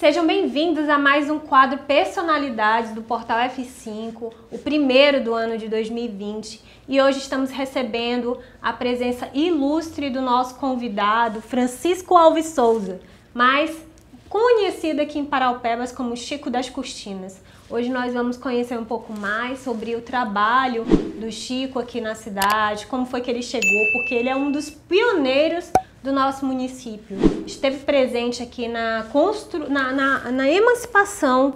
Sejam bem-vindos a mais um quadro Personalidades do Portal F5, o primeiro do ano de 2020. E hoje estamos recebendo a presença ilustre do nosso convidado, Francisco Alves Souza, mais conhecido aqui em Paraupebas como Chico das Cortinas. Hoje nós vamos conhecer um pouco mais sobre o trabalho do Chico aqui na cidade, como foi que ele chegou, porque ele é um dos pioneiros do nosso município. Esteve presente aqui na emancipação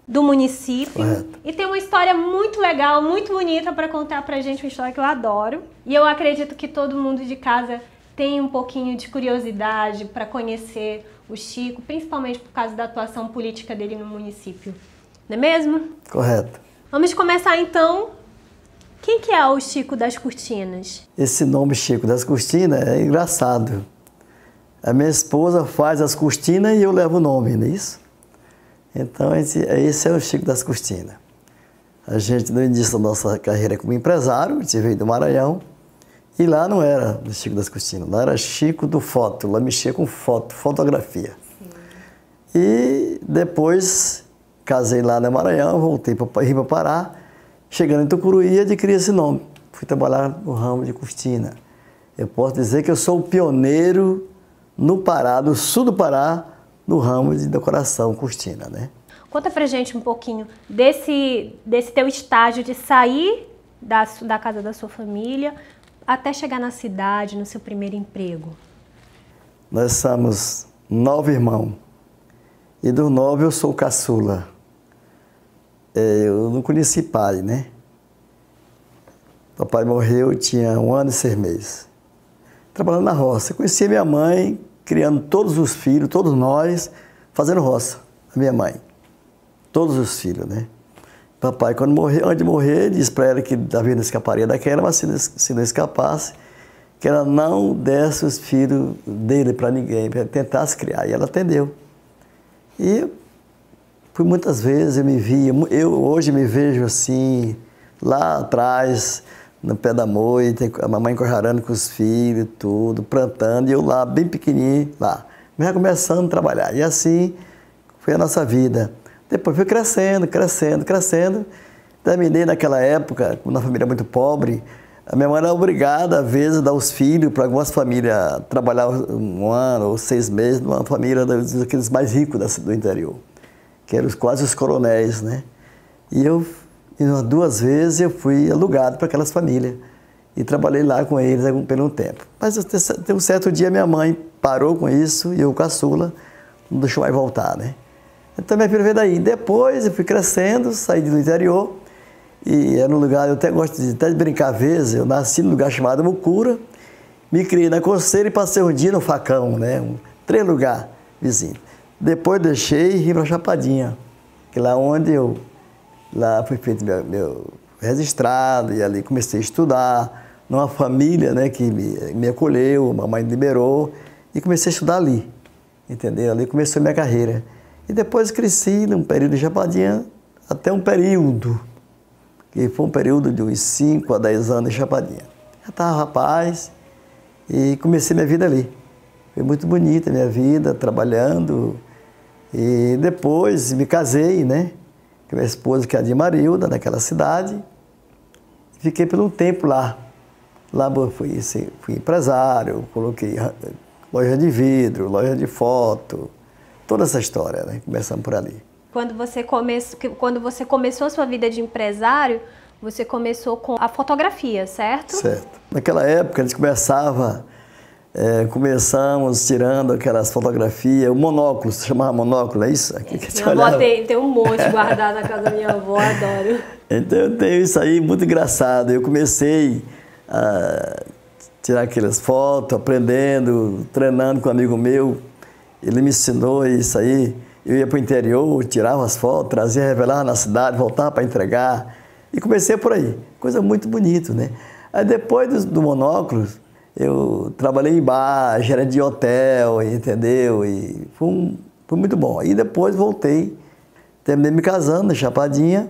do município. Correto. E tem uma história muito legal, muito bonita para contar pra gente, uma história que eu adoro. E eu acredito que todo mundo de casa tem um pouquinho de curiosidade para conhecer o Chico, principalmente por causa da atuação política dele no município. Não é mesmo? Correto. Vamos começar então. Quem que é o Chico das Cortinas? Esse nome Chico das Cortinas é engraçado. A minha esposa faz as cortinas e eu levo o nome, não é isso? Então esse é o Chico das Cortinas. A gente, no início da nossa carreira como empresário, a gente veio do Maranhão, e lá não era o Chico das Cortinas, lá era Chico do Foto, lá mexia com fotografia. Sim. E depois casei lá no Maranhão, voltei para Rio para Pará. Chegando em Tucuruí, adquiri esse nome. Fui trabalhar no ramo de cortina. Eu posso dizer que eu sou o pioneiro no Pará, no sul do Pará, no ramo de decoração cortina, né? Conta pra gente um pouquinho desse teu estágio de sair da casa da sua família até chegar na cidade, no seu primeiro emprego. Nós somos 9 irmãos. E dos 9 eu sou o caçula. Eu não conheci pai, né? Papai morreu, eu tinha 1 ano e 6 meses. Trabalhando na roça. Eu conheci a minha mãe, criando todos os filhos, todos nós, fazendo roça. A minha mãe. Todos os filhos, né? Papai, quando morreu, antes de morrer, disse para ela que a vida escaparia daquela, mas se não escapasse, que ela não desse os filhos dele para ninguém, para tentar se criar. E ela atendeu. E por muitas vezes eu me via, eu hoje me vejo assim, lá atrás, no pé da moita, a mamãe encorjarando com os filhos, tudo, plantando, e eu lá, bem pequenininho, lá, já começando a trabalhar. E assim foi a nossa vida. Depois fui crescendo, terminei naquela época, com uma família muito pobre, a minha mãe era obrigada, às vezes, a dar os filhos para algumas famílias, trabalhar 1 ano ou 6 meses, numa família daqueles mais ricos do interior, que eram quase os coronéis, né? E 2 vezes eu fui alugado para aquelas famílias e trabalhei lá com eles pelo tempo. Mas um certo dia minha mãe parou com isso e eu, caçula, não deixou mais voltar, né? Então minha filha veio daí. Depois eu fui crescendo, saí do interior e era um lugar, eu até gosto de brincar às vezes, eu nasci num lugar chamado Mucura, me criei na Coceira e passei um dia no Facão, né? 3 lugares vizinhos. Depois deixei e vim para Chapadinha, que lá onde lá fui feito meu registrado e ali comecei a estudar, numa família, né, que me acolheu, a mamãe liberou e comecei a estudar ali, entendeu? Ali começou a minha carreira. E depois cresci num período de Chapadinha até um período, que foi um período de uns 5 a 10 anos em Chapadinha. Já estava rapaz e comecei minha vida ali. Foi muito bonita a minha vida, trabalhando. E depois me casei, né? Com a minha esposa, que é a de Marilda, naquela cidade. Fiquei por um tempo lá. Lá eu fui empresário, coloquei loja de vidro, loja de foto, toda essa história, né? Começamos por ali. Quando você começou a sua vida de empresário, você começou com a fotografia, certo? Certo. Naquela época a gente começamos tirando aquelas fotografias, o monóculo, se chamava monóculo, é isso? Aqui que minha avó tem um monte guardado na casa da minha avó, adoro. Então eu tenho isso aí muito engraçado. Eu comecei a tirar aquelas fotos, aprendendo, treinando com um amigo meu. Ele me ensinou isso aí. Eu ia para o interior, tirava as fotos, trazia, revelava na cidade, voltava para entregar. E comecei por aí. Coisa muito bonita, né? Aí depois do monóculo, eu trabalhei em bar, gerente de hotel, entendeu? E foi muito bom. Aí depois voltei, terminei me casando em Chapadinha,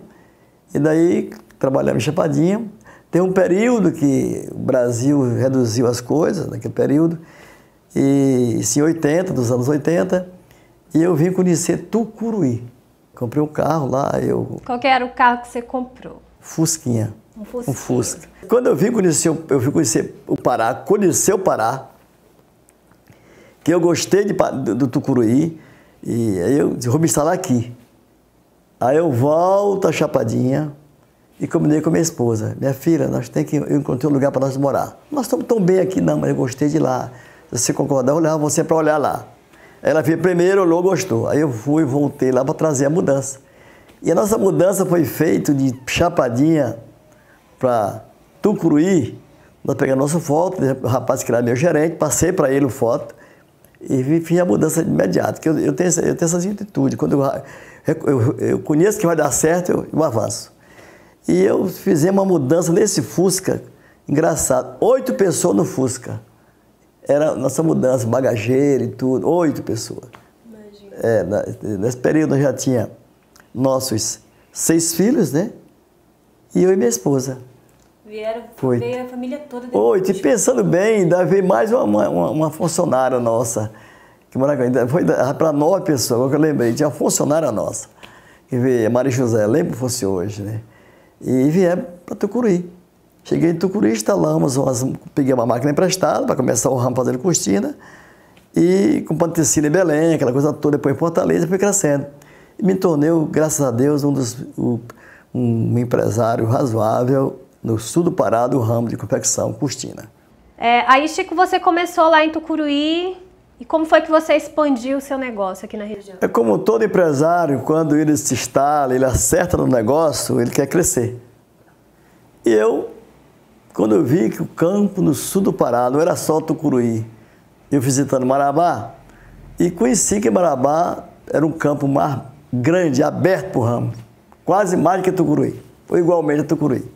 e daí trabalhamos em Chapadinha. Tem um período que o Brasil reduziu as coisas, naquele período, e isso em 80, dos anos 80, E eu vim conhecer Tucuruí. Comprei um carro lá, Qual que era o carro que você comprou? Fusquinha. Um Fusquinha. Um Fusca. Quando eu vim conhecer o Pará, conhecer o Pará, que eu gostei do Tucuruí, e aí eu vou me instalar aqui. Aí eu volto a Chapadinha e combinei com a minha esposa. Minha filha, eu encontrei um lugar para nós morar. Nós estamos tão bem aqui, não, mas eu gostei de lá. Se você concordar, eu levava você para olhar lá. Ela veio primeiro, olhou, gostou. Aí eu voltei lá para trazer a mudança. E a nossa mudança foi feita de Chapadinha para Tucuruí. Nós pegamos a nossa foto, o rapaz que era meu gerente, passei para ele a foto e fiz a mudança de imediato. Porque eu tenho essa atitude. Quando eu conheço que vai dar certo, eu avanço. E eu fizemos uma mudança nesse Fusca, engraçado, 8 pessoas no Fusca. Era nossa mudança, bagageiro e tudo, 8 pessoas. Imagina. Nesse período eu já tinha nossos 6 filhos, né? E eu e minha esposa. Veio a família toda. 8, e pensando bem, ainda veio mais uma funcionária nossa, que morava, foi para 9 pessoas, agora que eu lembrei, tinha uma funcionária nossa, que veio, a Maria José, lembro que fosse hoje, né? E viemos para Tucuruí. Cheguei em Tucuruí, instalamos, peguei uma máquina emprestada para começar o ramo fazendo cortina, e com Pantecina em Belém, aquela coisa toda, depois em Fortaleza, fui crescendo. E me tornei, graças a Deus, um empresário razoável no sul do Pará, do ramo de confecção cortina. Aí, Chico, você começou lá em Tucuruí, e como foi que você expandiu o seu negócio aqui na região? É como todo empresário, quando ele se instala, ele acerta no negócio, ele quer crescer. E eu, quando eu vi que o campo no sul do Pará não era só Tucuruí, eu visitando Marabá, e conheci que Marabá era um campo mais grande, aberto para o ramo, quase mais do que Tucuruí, ou igualmente a Tucuruí.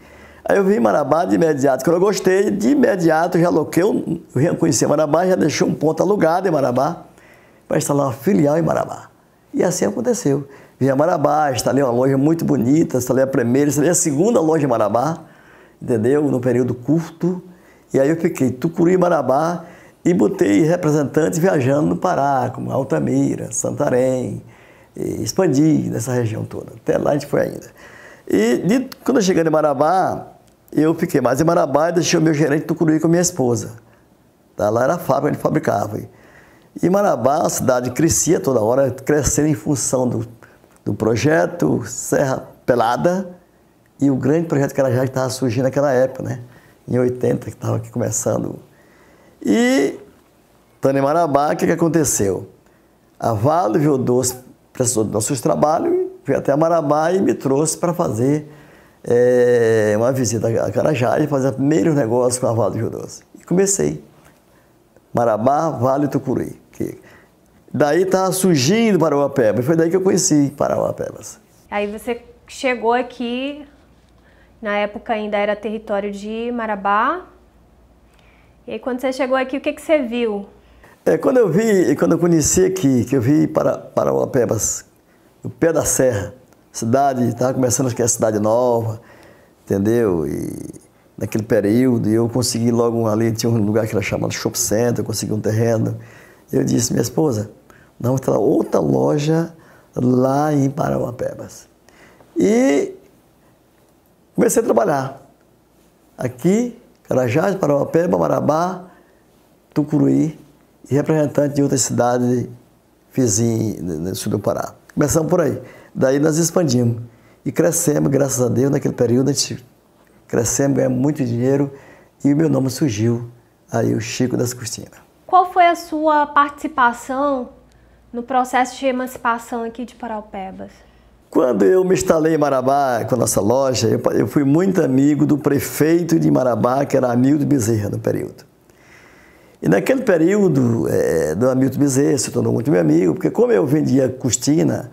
Aí eu vim em Marabá de imediato, quando eu gostei, de imediato eu já aloquei, eu conheci Marabá, já deixei um ponto alugado em Marabá, para instalar uma filial em Marabá. E assim aconteceu. Vim a Marabá, instalei uma loja muito bonita, instalei a primeira, instalei a segunda loja em Marabá, entendeu? Num período curto. E aí eu fiquei Tucuruí, Marabá, e botei representantes viajando no Pará, como Altamira, Santarém, e expandi nessa região toda. Até lá a gente foi ainda. E quando eu cheguei em Marabá, eu fiquei mais em Marabá e deixei o meu gerente de Tucuruí com a minha esposa. Tá? Lá era a fábrica, a gente fabricava. E Marabá, a cidade crescia toda hora, crescendo em função do projeto Serra Pelada e o grande projeto Carajás que estava surgindo naquela época, né? Em 80, que estava aqui começando. E, estando em Marabá, o que aconteceu? A Vale viu doce, precisou dos nossos trabalhos, veio até Marabá e me trouxe para fazer uma visita a Carajás e fazer o primeiro negócio com a Vale do Rio Doce. E comecei. Marabá, Vale e Tucuruí. Daí estava surgindo Parauapebas. Foi daí que eu conheci Parauapebas. Aí você chegou aqui, na época ainda era território de Marabá. E aí quando você chegou aqui, o que você viu? Quando eu conheci aqui, que eu vi Parauapebas, o pé da serra, cidade, estava começando, acho que é a cidade nova, entendeu? E naquele período, eu consegui logo ali, tinha um lugar que era chamado Shop Center, eu consegui um terreno. Eu disse, minha esposa, nós vamos ter outra loja lá em Parauapebas. E comecei a trabalhar. Aqui, Carajás, Parauapebas, Marabá, Tucuruí e representante de outras cidades vizinhas no sul do Pará. Começamos por aí. Daí nós expandimos e crescemos, graças a Deus, naquele período a gente crescemos, ganhamos muito dinheiro e o meu nome surgiu, aí o Chico das Cortinas. Qual foi a sua participação no processo de emancipação aqui de Parauapebas? Quando eu me instalei em Marabá com a nossa loja, eu fui muito amigo do prefeito de Marabá, que era Hamilton Bezerra, no período. E naquele período, do Hamilton Bezerra se tornou muito meu amigo, porque como eu vendia cortina,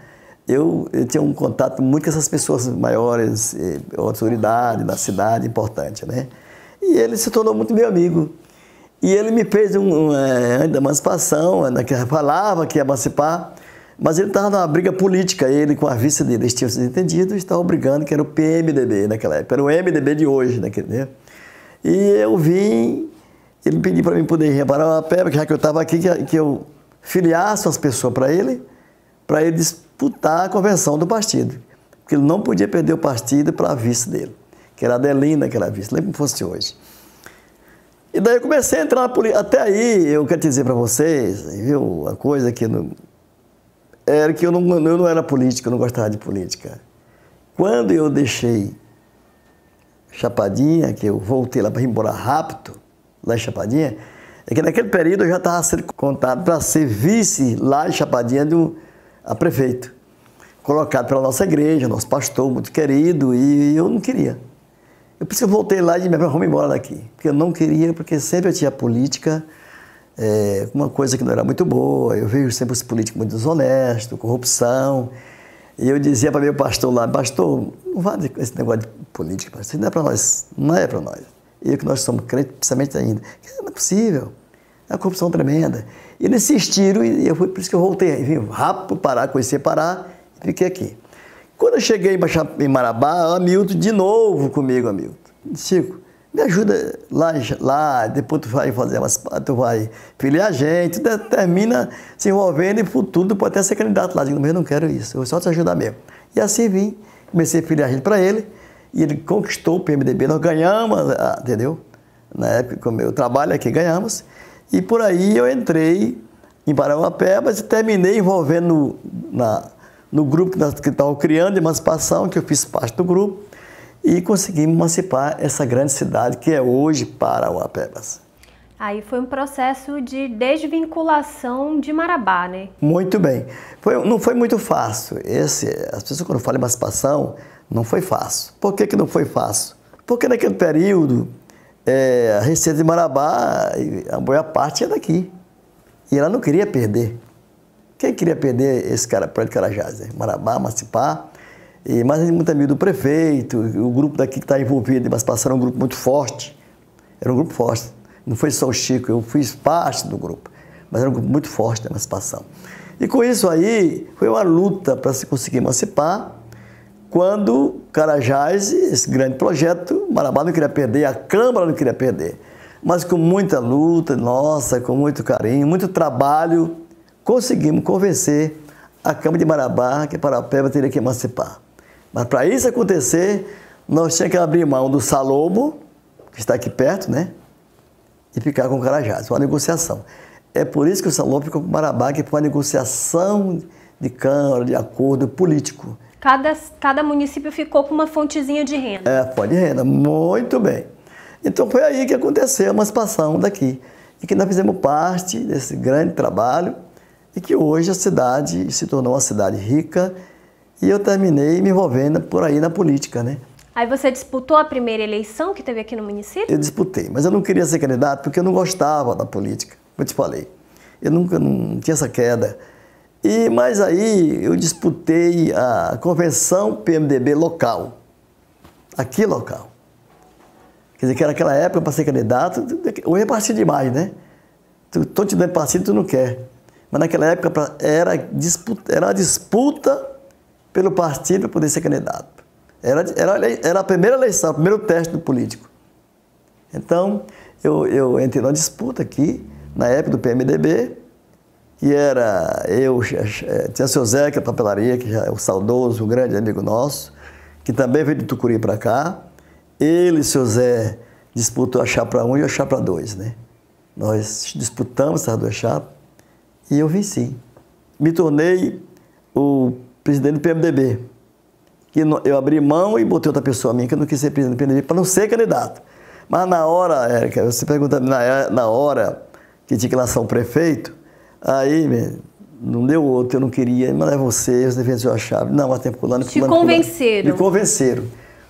eu tinha um contato muito com essas pessoas maiores, autoridade da cidade, importante, né? E ele se tornou muito meu amigo. E ele me fez antes da emancipação, que falava que ia emancipar, mas ele estava numa briga política, ele com a vice dele, eles tinham se entendido e estavam brigando, que era o PMDB naquela época, era o MDB de hoje, né? E eu vim, ele pediu para mim poder ir para Parauapebas, já que eu estava aqui, que eu filiasse as pessoas para ele, para ele disputar a convenção do partido. Porque ele não podia perder o partido para a vice dele, que era a Adelina, que era a vice, lembra como fosse hoje. E daí eu comecei a entrar na política. Até aí, eu quero te dizer para vocês, viu, uma coisa que era que eu não era político, eu não gostava de política. Quando eu deixei Chapadinha, que eu voltei lá para ir embora rápido, lá em Chapadinha, é que naquele período eu já estava sendo contado para ser vice lá em Chapadinha a prefeito. Colocado pela nossa igreja, nosso pastor muito querido, e eu não queria. Por isso que eu voltei lá e disse, vamos embora daqui. Porque eu não queria, porque sempre eu tinha política, uma coisa que não era muito boa. Eu vejo sempre os políticos muito desonestos, corrupção. E eu dizia para meu pastor lá, pastor, não vale com esse negócio de política, pastor, isso não é para nós, não é para nós. Eu que nós somos crentes, precisamente ainda. Não é possível, é uma corrupção tremenda. E eles insistiram, e por isso que eu voltei, vim rápido parar, conheci Pará, e fiquei aqui. Quando eu cheguei em Marabá, o Hamilton de novo comigo, Hamilton. Chico, me ajuda lá, depois tu vai fazer tu vai filiar a gente, termina se envolvendo e futuro tu pode até ser candidato lá. Eu digo, mas eu não quero isso, eu vou só te ajudar mesmo. E assim vim, comecei a filiar a gente para ele, e ele conquistou o PMDB, nós ganhamos, entendeu? Na época, como eu trabalho aqui, ganhamos, e por aí eu entrei em Parauapebas e terminei envolvendo no grupo que estava criando de emancipação, que eu fiz parte do grupo, e conseguimos emancipar essa grande cidade que é hoje Parauapebas. Aí foi um processo de desvinculação de Marabá, né? Muito bem. Não foi muito fácil. As pessoas quando falam emancipação, não foi fácil. Por que não foi fácil? Porque naquele período, a receita de Marabá, a boa parte é daqui. E ela não queria perder. Quem queria perder esse cara para de Carajás? Né? Marabá, emancipar. Mas a gente muito amigo do prefeito, o grupo daqui que está envolvido em emancipação era um grupo muito forte. Era um grupo forte. Não foi só o Chico, eu fiz parte do grupo. Mas era um grupo muito forte da emancipação. E com isso aí, foi uma luta para se conseguir emancipar. Quando Carajás, esse grande projeto, Marabá não queria perder, a Câmara não queria perder. Mas com muita luta, nossa, com muito carinho, muito trabalho, conseguimos convencer a Câmara de Marabá que Parauapebas teria que emancipar. Mas para isso acontecer, nós tínhamos que abrir mão do Salobo, que está aqui perto, né? E ficar com Carajás, uma negociação. É por isso que o Salobo ficou com Marabá, que foi uma negociação de Câmara, de acordo político. Cada município ficou com uma fontezinha de renda. Fonte de renda, muito bem. Então foi aí que aconteceu a emancipação daqui. E que nós fizemos parte desse grande trabalho e que hoje a cidade se tornou uma cidade rica e eu terminei me envolvendo por aí na política, né? Aí você disputou a primeira eleição que teve aqui no município? Eu disputei, mas eu não queria ser candidato porque eu não gostava da política, como eu te falei. Eu nunca não tinha essa queda. Mas aí eu disputei a convenção PMDB local, aqui local. Quer dizer, que naquela época, para ser candidato, hoje é partido demais, né? Estou te dando partido, tu não quer. Mas naquela época era uma disputa pelo partido para poder ser candidato. Era a primeira eleição, o primeiro teste do político. Então, eu entrei numa disputa aqui, na época do PMDB, que era tinha o seu Zé, que é papelaria, que já é o saudoso, um grande amigo nosso, que também veio de Tucuruí para cá. Ele e o seu Zé disputou a chapa 1 e a chapa 2, né? Nós disputamos essas duas chapas e eu venci. Me tornei o presidente do PMDB. Eu abri mão e botei outra pessoa minha que eu não quis ser presidente do PMDB para não ser candidato. Mas na hora, Érica, você pergunta, na hora que tinha que lançar um prefeito, aí não deu outro, eu não queria, mas é você venceu a chave. Não, mas tem fulano. Te convenceram. Me convenceram.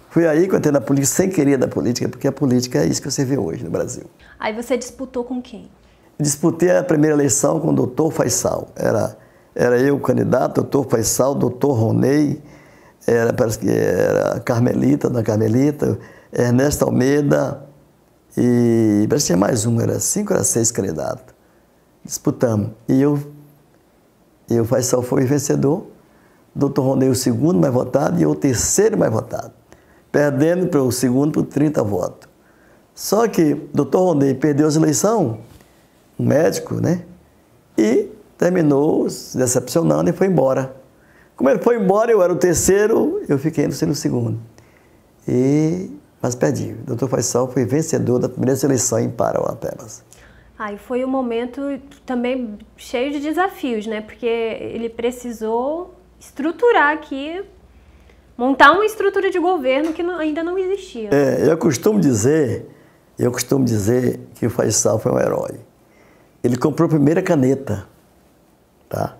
Foi aí que eu entrei na política, sem querer da política, porque a política é isso que você vê hoje no Brasil. Aí você disputou com quem? Disputei a primeira eleição com o doutor Faisal. Era eu o candidato, doutor Faisal, doutor Ronei, parece que era Carmelita, Ernesto Almeida, e parece que tinha mais um, era 5 ou 6 candidatos. Disputamos. E o Faisal foi vencedor, doutor Ronei o segundo mais votado e eu o terceiro mais votado, perdendo para o segundo por 30 votos. Só que o doutor Ronei perdeu as eleições, um médico, né? E terminou se decepcionando e foi embora. Como ele foi embora, eu era o terceiro, eu fiquei sendo o segundo. Mas perdi. O doutor Faisal foi vencedor da primeira seleção em Parauapebas. E foi um momento também cheio de desafios, né? Porque ele precisou estruturar aqui, montar uma estrutura de governo que ainda não existia. Eu costumo dizer que o Faisal foi um herói. Ele comprou a primeira caneta, tá?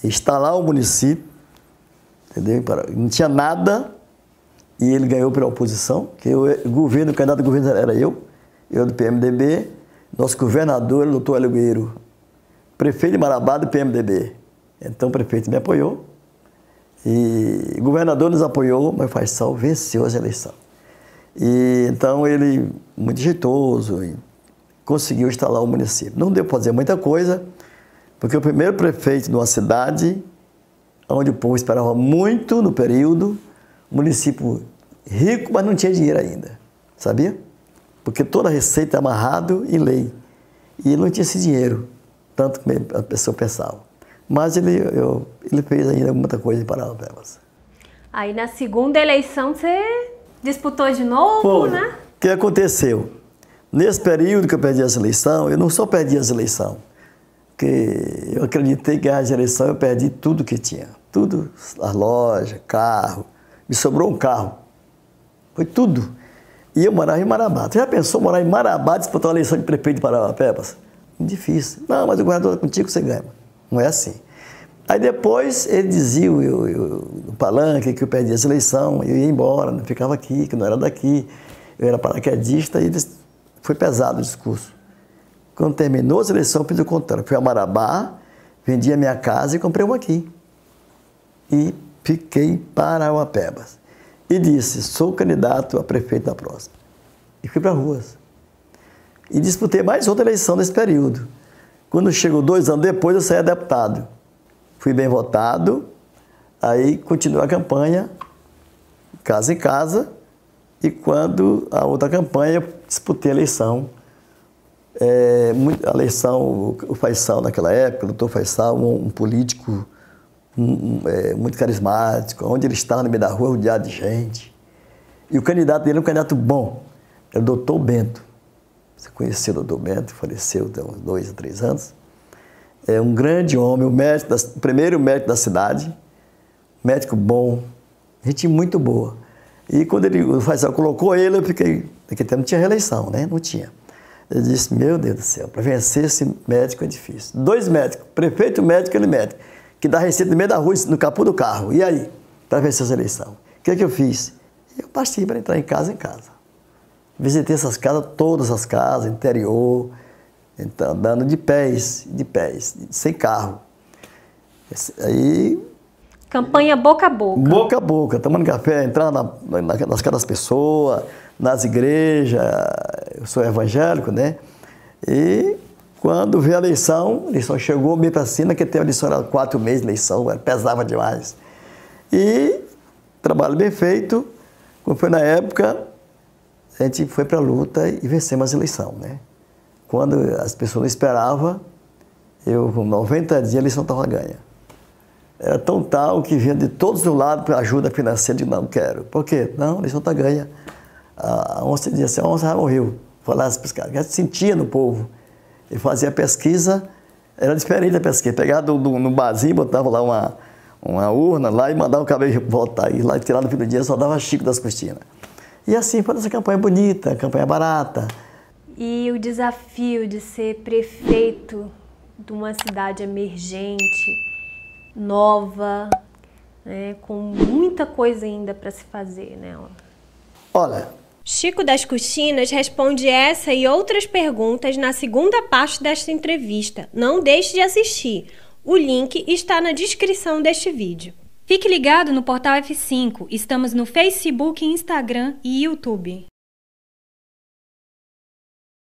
Instalar o município, entendeu? Não tinha nada e ele ganhou pela oposição, que o candidato do governo era eu do PMDB, nosso governador, o doutor Hélio Gueiro, prefeito de Marabá do PMDB. Então o prefeito me apoiou e o governador nos apoiou, mas o Faisal venceu as eleições. E então ele, muito jeitoso, conseguiu instalar o município. Não deu para fazer muita coisa, porque o primeiro prefeito de uma cidade, onde o povo esperava muito no período, município rico, mas não tinha dinheiro ainda, sabia? Porque toda a receita é amarrado em lei. E ele não tinha esse dinheiro, tanto como a pessoa pensava. Mas ele fez ainda muita coisa em Parauapebas. Aí na segunda eleição você disputou de novo, né? O que aconteceu? Nesse período que eu perdi essa eleição, eu não só perdi essa eleição, porque eu acreditei que ganhar a eleição eu perdi tudo que tinha. Tudo, as lojas, carro. Me sobrou um carro. Foi tudo. E eu morava em Marabá. Você já pensou morar em Marabá, disputar uma eleição de prefeito de Parauapebas? Difícil. Não, mas o governador contigo você ganha. Não é assim. Aí depois ele dizia no palanque que eu perdi essa eleição, eu ia embora, não ficava aqui, que não era daqui. Eu era paraquedista e foi pesado o discurso. Quando terminou essa eleição, eu fiz o contrário. Fui a Marabá, vendi a minha casa e comprei uma aqui. E fiquei em Parauapebas. E disse, sou candidato a prefeito na próxima. E fui para as ruas. E disputei mais outra eleição nesse período. Quando chegou 2 anos depois, eu saí deputado. Fui bem votado, aí continuei a campanha, casa em casa, e quando a outra campanha, eu disputei a eleição. A eleição, o Faisal naquela época, o doutor Faisal, um político muito carismático, onde ele estava no meio da rua, rodeado de gente. E o candidato dele é um candidato bom, é o doutor Bento. Você conheceu o doutor Bento, faleceu há uns 2 a 3 anos. É um grande homem, o primeiro médico da cidade, médico bom, gente muito boa. E quando o Faisal colocou ele, eu fiquei... Naquele tempo não tinha reeleição, né? Não tinha. Eu disse, meu Deus do céu, para vencer esse médico é difícil. 2 médicos, prefeito médico e ele médico, que dá receita no meio da rua, no capô do carro. E aí? Para vencer essa eleição. O que é que eu fiz? Eu parti para entrar em casa. Visitei essas casas, todas as casas, interior, então, andando de pés, sem carro. Aí... Campanha boca a boca. Boca a boca, tomando café, entrando nas casas das pessoas, nas igrejas, eu sou evangélico, né? E quando veio a eleição chegou meio para cima, que teve a eleição, era 4 meses de eleição, pesava demais. E trabalho bem feito, como foi na época, a gente foi para a luta e vencemos a eleição, né? Quando as pessoas não esperavam, com 90 dias a eleição estava ganha. Era tão tal que vinha de todos os lados para ajuda financeira, de não quero. Por quê? Não, a eleição está ganha. A onça dizia assim, a onça já morreu. Falasse para os caras, já sentia no povo. Ele fazia pesquisa, era diferente da pesquisa. Pegava no barzinho, botava lá uma urna lá e mandava o cabelo voltar. E lá tirar no fim do dia só dava Chico das Cristina. E assim foi essa campanha bonita, campanha barata. E o desafio de ser prefeito de uma cidade emergente, nova, né, com muita coisa ainda para se fazer nela. Olha, Chico das Cristina responde essa e outras perguntas na segunda parte desta entrevista. Não deixe de assistir. O link está na descrição deste vídeo. Fique ligado no Portal F5. Estamos no Facebook, Instagram e YouTube.